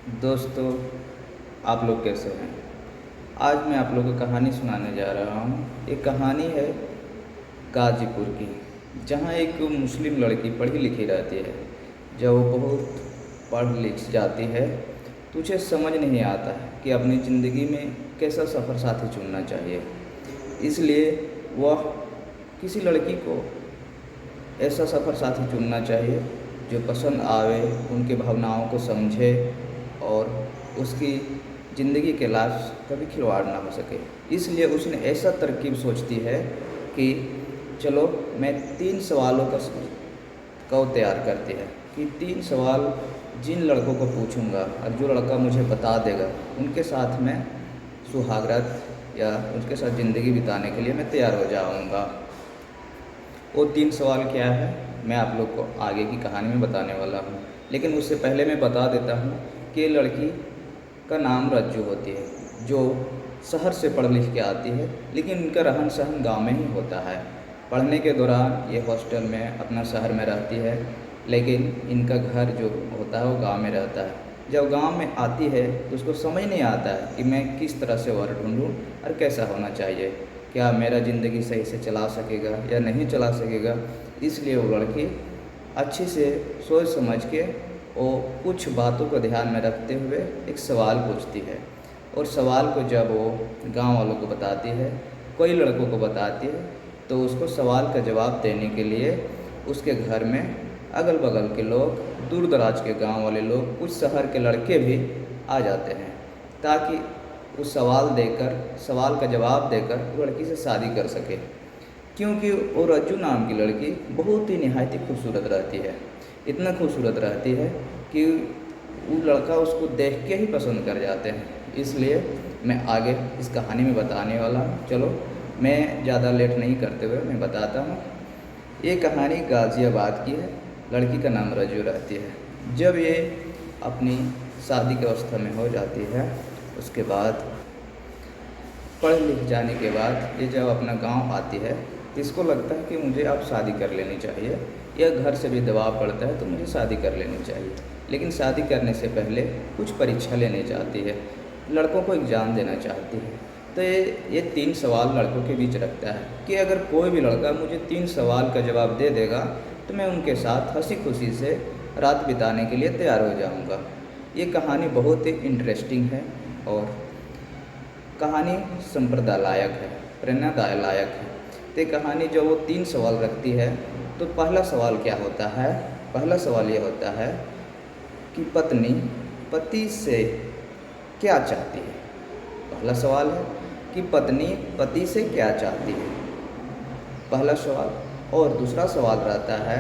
दोस्तों, आप लोग कैसे हैं? आज मैं आप लोगों को कहानी सुनाने जा रहा हूँ। एक कहानी है गाज़ीपुर की, जहाँ एक मुस्लिम लड़की पढ़ी लिखी रहती है। जब वो बहुत पढ़ लिख जाती है तो उसे समझ नहीं आता कि अपनी ज़िंदगी में कैसा सफ़र साथी चुनना चाहिए। इसलिए वह किसी लड़की को ऐसा सफ़र साथी चुनना चाहिए जो पसंद आवे, उनके भावनाओं को समझे और उसकी ज़िंदगी के लाश कभी खिलवाड़ ना हो सके। इसलिए उसने ऐसा तरकीब सोचती है कि चलो मैं 3 सवालों का तैयार करती है कि 3 सवाल जिन लड़कों को पूछूंगा और जो लड़का मुझे बता देगा उनके साथ मैं सुहागरात या उनके साथ ज़िंदगी बिताने के लिए मैं तैयार हो जाऊंगा। वो 3 सवाल क्या है, मैं आप लोग को आगे की कहानी में बताने वाला हूँ। लेकिन उससे पहले मैं बता देता हूँ कि लड़की का नाम रज्जू होती है, जो शहर से पढ़ लिख के आती है, लेकिन इनका रहन सहन गाँव में ही होता है। पढ़ने के दौरान ये हॉस्टल में अपना शहर में रहती है, लेकिन इनका घर जो होता है वो गाँव में रहता है। जब गांव में आती है तो उसको समझ नहीं आता है कि मैं किस तरह से वर ढूंढूं और कैसा होना चाहिए, क्या मेरा ज़िंदगी सही से चला सकेगा या नहीं चला सकेगा। इसलिए वो लड़की अच्छे से सोच समझ के वो कुछ बातों को ध्यान में रखते हुए एक सवाल पूछती है, और सवाल को जब वो गांव वालों को बताती है, कई लड़कों को बताती है, तो उसको सवाल का जवाब देने के लिए उसके घर में अगल बगल के लोग, दूर दराज के गांव वाले लोग, कुछ शहर के लड़के भी आ जाते हैं, ताकि उस सवाल का जवाब देकर वो लड़की से शादी कर सके। क्योंकि वो रज्जू नाम की लड़की बहुत ही निहायत ही खूबसूरत रहती है। इतना खूबसूरत रहती है कि वो लड़का उसको देख के ही पसंद कर जाते हैं। इसलिए मैं आगे इस कहानी में बताने वाला हूँ। चलो मैं ज़्यादा लेट नहीं करते हुए मैं बताता हूँ। ये कहानी गाज़ियाबाद की है। लड़की का नाम रज्जू रहती है। जब ये अपनी शादी की अवस्था में हो जाती है, उसके बाद पढ़ लिख जाने के बाद ये जब अपना गांव आती है तो इसको लगता है कि मुझे अब शादी कर लेनी चाहिए, या घर से भी दबाव पड़ता है तो मुझे शादी कर लेनी चाहिए। लेकिन शादी करने से पहले कुछ परीक्षा लेने चाहती है, लड़कों को एग्ज़ाम देना चाहती है। तो ये 3 सवाल लड़कों के बीच रखता है कि अगर कोई भी लड़का मुझे 3 सवाल का जवाब दे देगा तो मैं उनके साथ हंसी खुशी से रात बिताने के लिए तैयार हो जाऊंगा। ये कहानी बहुत ही इंटरेस्टिंग है और कहानी संप्रदायलायक है, प्रेरणादायक है। तो कहानी जब वो 3 सवाल रखती है तो पहला सवाल क्या होता है? पहला सवाल ये होता है कि पत्नी पति से क्या चाहती है। पहला सवाल है कि पत्नी पति से क्या चाहती है, पहला सवाल। और दूसरा सवाल रहता है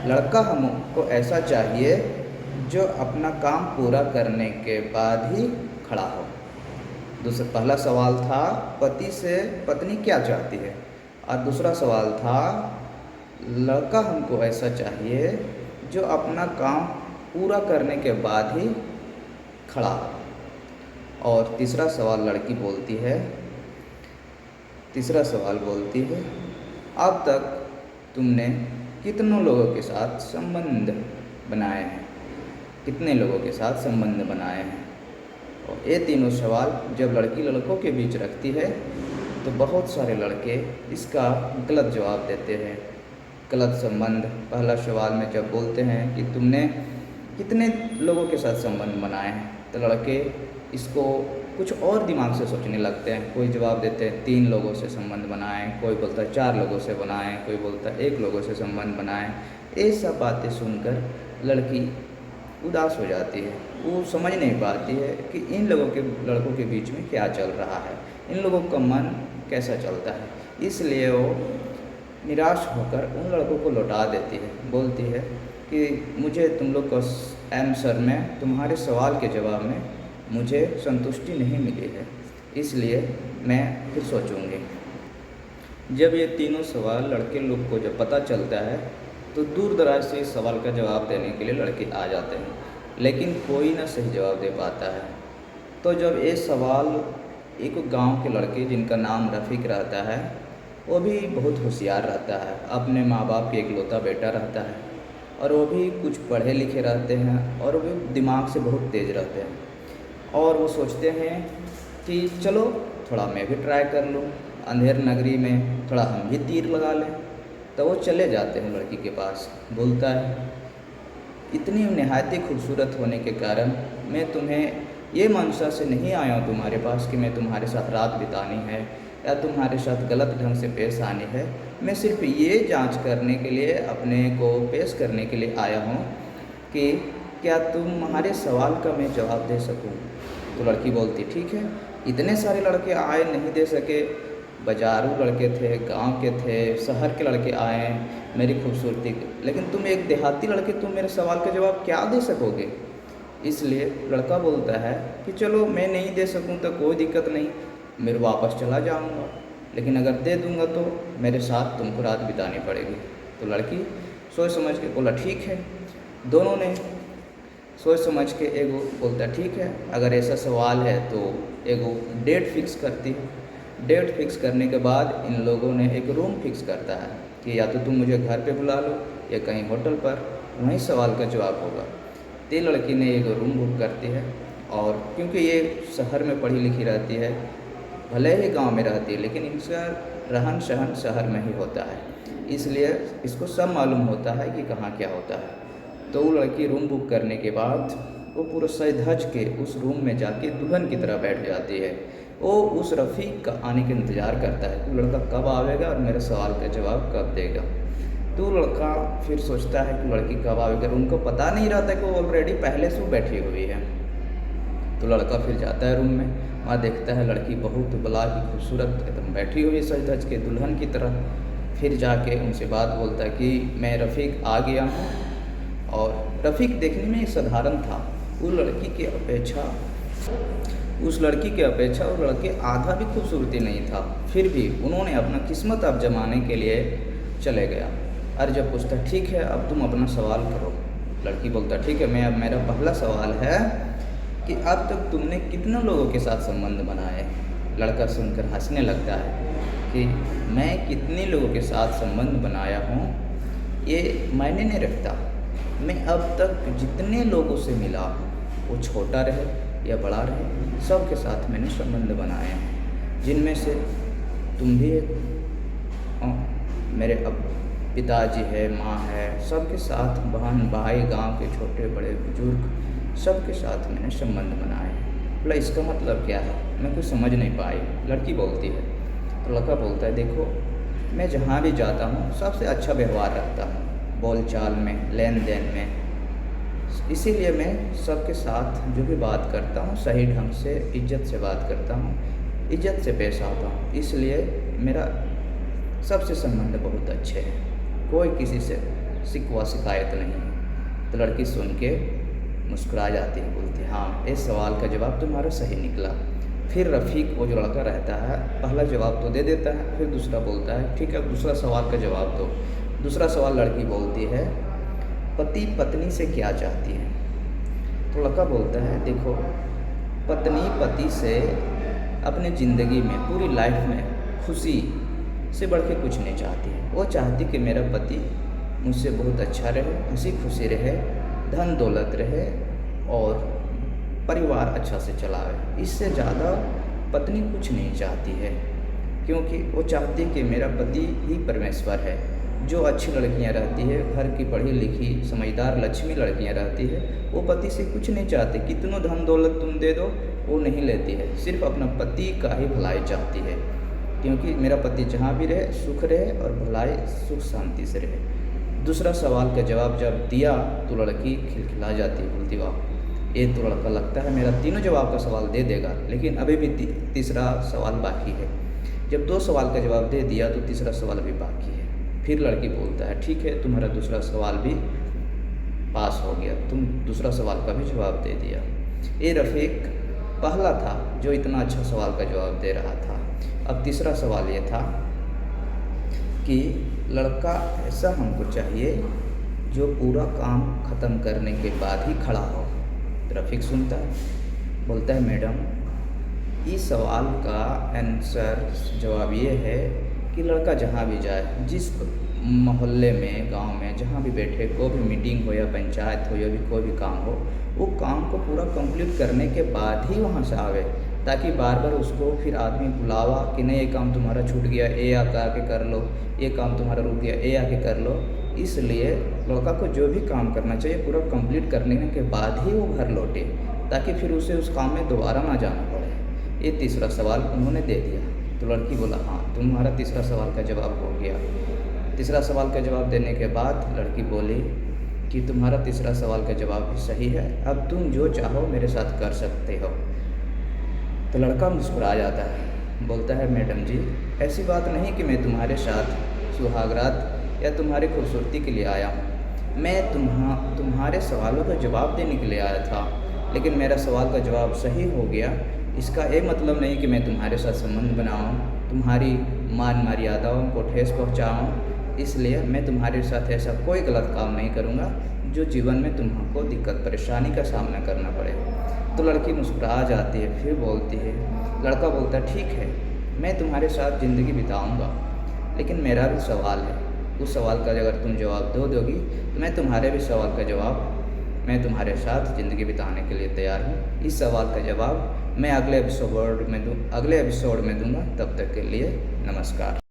लड़का हमको ऐसा चाहिए जो अपना काम पूरा करने के बाद ही खड़ा हो। दूसरा पहला सवाल था पति से पत्नी क्या चाहती है, और दूसरा सवाल था लड़का हमको ऐसा चाहिए जो अपना काम पूरा करने के बाद ही खड़ा हो। और तीसरा सवाल लड़की बोलती है, तीसरा सवाल बोलती है, अब तक तुमने कितनों लोगों के साथ संबंध बनाए हैं, कितने लोगों के साथ संबंध बनाए हैं। और ये तीनों सवाल जब लड़की लड़कों के बीच रखती है तो बहुत सारे लड़के इसका गलत जवाब देते हैं। गलत संबंध पहला सवाल में जब बोलते हैं कि तुमने कितने लोगों के साथ संबंध बनाए हैं, तो लड़के इसको कुछ और दिमाग से सोचने लगते हैं। कोई जवाब देते हैं 3 लोगों से संबंध बनाएं, कोई बोलता है 4 लोगों से बनाएं, कोई बोलता है 1 लोगों से संबंध बनाएं। ये सब बातें सुनकर लड़की उदास हो जाती है। वो समझ नहीं पाती है कि इन लड़कों के बीच में क्या चल रहा है, इन लोगों का मन कैसा चलता है। इसलिए वो निराश होकर उन लड़कों को लौटा देती है, बोलती है कि मुझे तुम लोग का आंसर में, तुम्हारे सवाल के जवाब में मुझे संतुष्टि नहीं मिली है, इसलिए मैं फिर सोचूंगी। जब ये तीनों सवाल लड़के लोग को जब पता चलता है तो दूर दराज से इस सवाल का जवाब देने के लिए लड़के आ जाते हैं, लेकिन कोई ना सही जवाब दे पाता है। तो जब ये सवाल एक गांव के लड़के जिनका नाम रफ़ीक रहता है, वो भी बहुत होशियार रहता है, अपने माँ बाप के इकलौता बेटा रहता है। और वो भी कुछ पढ़े लिखे रहते हैं और वो भी दिमाग से बहुत तेज़ रहते हैं। और वो सोचते हैं कि चलो थोड़ा मैं भी ट्राई कर लूँ, अंधेर नगरी में थोड़ा हम भी तीर लगा लें। तो वो चले जाते हैं लड़की के पास। बोलता है, इतनी नहायत ही खूबसूरत होने के कारण मैं तुम्हें ये मंशा से नहीं आया हूँ तुम्हारे पास कि मैं तुम्हारे साथ रात बितानी है या तुम्हारे साथ गलत ढंग से पेश आनी है। मैं सिर्फ ये जांच करने के लिए, अपने को पेश करने के लिए आया हूँ कि क्या तुम्हारे सवाल का मैं जवाब दे सकूँ। तो लड़की बोलती, ठीक है। इतने सारे लड़के आए, नहीं दे सके। बाजारू लड़के थे, गांव के थे, शहर के लड़के आए मेरी खूबसूरती के, लेकिन तुम एक देहाती लड़के, तुम मेरे सवाल का जवाब क्या दे सकोगे। इसलिए लड़का बोलता है कि चलो मैं नहीं दे सकूं तो कोई दिक्कत नहीं, मैं वापस चला जाऊंगा, लेकिन अगर दे दूंगा तो मेरे साथ तुमको रात बितानी पड़ेगी। तो लड़की सोच समझ के बोला, ठीक है। दोनों ने सोच समझ के एगो बोलता, ठीक है, अगर ऐसा सवाल है तो एगो डेट फिक्स करती है। डेट फिक्स करने के बाद इन लोगों ने एक रूम फिक्स करता है कि या तो तुम मुझे घर पे बुला लो या कहीं होटल पर, वहीं सवाल का जवाब होगा। तो लड़की ने एक रूम बुक करती है, और क्योंकि ये शहर में पढ़ी लिखी रहती है, भले ही गांव में रहती है, लेकिन इनका रहन सहन शहर में ही होता है, इसलिए इसको सब मालूम होता है कि कहाँ क्या होता है। तो वो लड़की रूम बुक करने के बाद वो पूरा सज धज के उस रूम में जाके दुल्हन की तरह बैठ जाती है। वो उस रफ़ीक का आने का इंतज़ार करता है कि लड़का कब आवेगा और मेरे सवाल का जवाब कब देगा। तो लड़का फिर सोचता है कि लड़की कब आवेगा, उनको पता नहीं रहता कि वो ऑलरेडी पहले से बैठी हुई है। तो लड़का फिर जाता है रूम में, वहाँ देखता है लड़की बहुत बला की खूबसूरत एकदम बैठी हुई है सज धज के दुल्हन की तरह। फिर जाके उनसे बात बोलता है कि मैं रफ़ीक आ गया हूँ। और रफ़ीक देखने में साधारण था, उस लड़की की अपेक्षा वो लड़के आधा भी खूबसूरती नहीं था। फिर भी उन्होंने अपना किस्मत आजमाने के लिए चले गया। और जब पूछता, ठीक है अब तुम अपना सवाल करो। लड़की बोलता, ठीक है, मैं अब मेरा पहला सवाल है कि अब तक तुमने कितने लोगों के साथ संबंध बनाए। लड़का सुनकर हंसने लगता है कि मैं कितने लोगों के साथ संबंध बनाया हूँ ये मायने नहीं रखता। मैं अब तक जितने लोगों से मिला, वो छोटा रहे या बड़ा रहे, सबके साथ मैंने संबंध बनाए हैं, जिनमें से तुम भी एक, मेरे अब पिताजी है, माँ है, सबके साथ बहन भाई, गांव के छोटे बड़े बुजुर्ग, सबके साथ मैंने संबंध बनाए हैं। बोला, इसका मतलब क्या है, मैं कुछ समझ नहीं पाई। लड़की बोलती है। तो लड़का बोलता है, देखो मैं जहाँ भी जाता हूँ सबसे अच्छा व्यवहार रखता हूँ, बोलचाल में, लेन देन में, इसीलिए मैं सबके साथ जो भी बात करता हूँ सही ढंग से, इज्जत से बात करता हूँ, इज्जत से पेश आता हूँ, इसलिए मेरा सबसे संबंध बहुत अच्छे हैं, कोई किसी से शिकवा शिकायत नहीं है। तो लड़की सुन के मुस्कुरा जाती है, बोलती है, हाँ इस सवाल का जवाब तुम्हारा सही निकला। फिर रफ़ीक वो जो लड़का रहता है पहला जवाब तो दे देता है, फिर दूसरा बोलता है, ठीक है अब दूसरा सवाल का जवाब दो। दूसरा सवाल लड़की बोलती है, पति पत्नी से क्या चाहती है। तो लड़का बोलता है, देखो पत्नी पति से अपने ज़िंदगी में, पूरी लाइफ में खुशी से बढ़ के कुछ नहीं चाहती है। वो चाहती कि मेरा पति मुझसे बहुत अच्छा रहे, हंसी खुशी रहे, धन दौलत रहे और परिवार अच्छा से चलावे। इससे ज़्यादा पत्नी कुछ नहीं चाहती है, क्योंकि वो चाहती कि मेरा पति ही परमेश्वर है। जो अच्छी लड़कियां रहती है, घर की पढ़ी लिखी समझदार लक्ष्मी लड़कियां रहती है, वो पति से कुछ नहीं चाहती, कितनों धन दौलत तुम दे दो वो नहीं लेती है, सिर्फ अपना पति का ही भलाई चाहती है, क्योंकि मेरा पति जहाँ भी रहे सुख रहे और भलाई सुख शांति से रहे। दूसरा सवाल का जवाब जब दिया तो लड़की खिलखिला जाती है, बोलती वाह ये तो लड़का लगता है मेरा तीनों जवाब का सवाल दे देगा, लेकिन अभी भी तीसरा सवाल बाकी है। जब 2 सवाल का जवाब दे दिया तो तीसरा सवाल भी बाकी है। फिर लड़की बोलता है, ठीक है तुम्हारा दूसरा सवाल भी पास हो गया, तुम दूसरा सवाल का भी जवाब दे दिया। ये रफ़ीक पहला था जो इतना अच्छा सवाल का जवाब दे रहा था। अब तीसरा सवाल ये था कि लड़का ऐसा हमको चाहिए जो पूरा काम ख़त्म करने के बाद ही खड़ा हो। रफ़ीक सुनता है, बोलता है, मैडम इस सवाल का आंसर जवाब ये है कि लड़का जहाँ भी जाए, जिस मोहल्ले में, गांव में, जहाँ भी बैठे, कोई भी मीटिंग हो या पंचायत हो या भी कोई भी काम हो, वो काम को पूरा कंप्लीट करने के बाद ही वहाँ से आवे, ताकि बार बार उसको फिर आदमी बुलावा कि नहीं ये काम तुम्हारा छूट गया, ये आके कर लो, ये काम तुम्हारा रुक गया, ये आके कर लो। इसलिए लड़का को जो भी काम करना चाहिए पूरा कंप्लीट कर लेने के बाद ही वो घर लौटे, ताकि फिर उसे उस काम में दोबारा ना जाना पड़े। ये तीसरा सवाल उन्होंने दे दिया। तो लड़की बोला हाँ, तुम्हारा तीसरा सवाल का जवाब हो गया। तीसरा सवाल का जवाब देने के बाद लड़की बोली कि तुम्हारा तीसरा सवाल का जवाब भी सही है, अब तुम जो चाहो मेरे साथ कर सकते हो। तो लड़का मुस्कुरा जाता है, बोलता है मैडम जी ऐसी बात नहीं कि मैं तुम्हारे साथ सुहागरात या तुम्हारी खूबसूरती के लिए आया हूँ, मैं तुम्हारे सवालों का जवाब देने के लिए आया था, लेकिन मेरा सवाल का जवाब सही हो गया। इसका ये मतलब नहीं कि मैं तुम्हारे साथ संबंध बनाऊँ, तुम्हारी मान मर्यादाओं को ठेस पहुँचाऊँ। इसलिए मैं तुम्हारे साथ ऐसा कोई गलत काम नहीं करूँगा जो जीवन में तुमको दिक्कत परेशानी का सामना करना पड़े। तो लड़की मुस्कुरा जाती है, फिर बोलती है, लड़का बोलता है ठीक है मैं तुम्हारे साथ ज़िंदगी बिताऊँगा, लेकिन मेरा भी सवाल है, उस सवाल का अगर तुम जवाब दोगी तो मैं तुम्हारे भी सवाल का जवाब मैं तुम्हारे साथ ज़िंदगी बिताने के लिए तैयार हूँ। इस सवाल का जवाब मैं अगले एपिसोड में दूँगा। तब तक के लिए नमस्कार।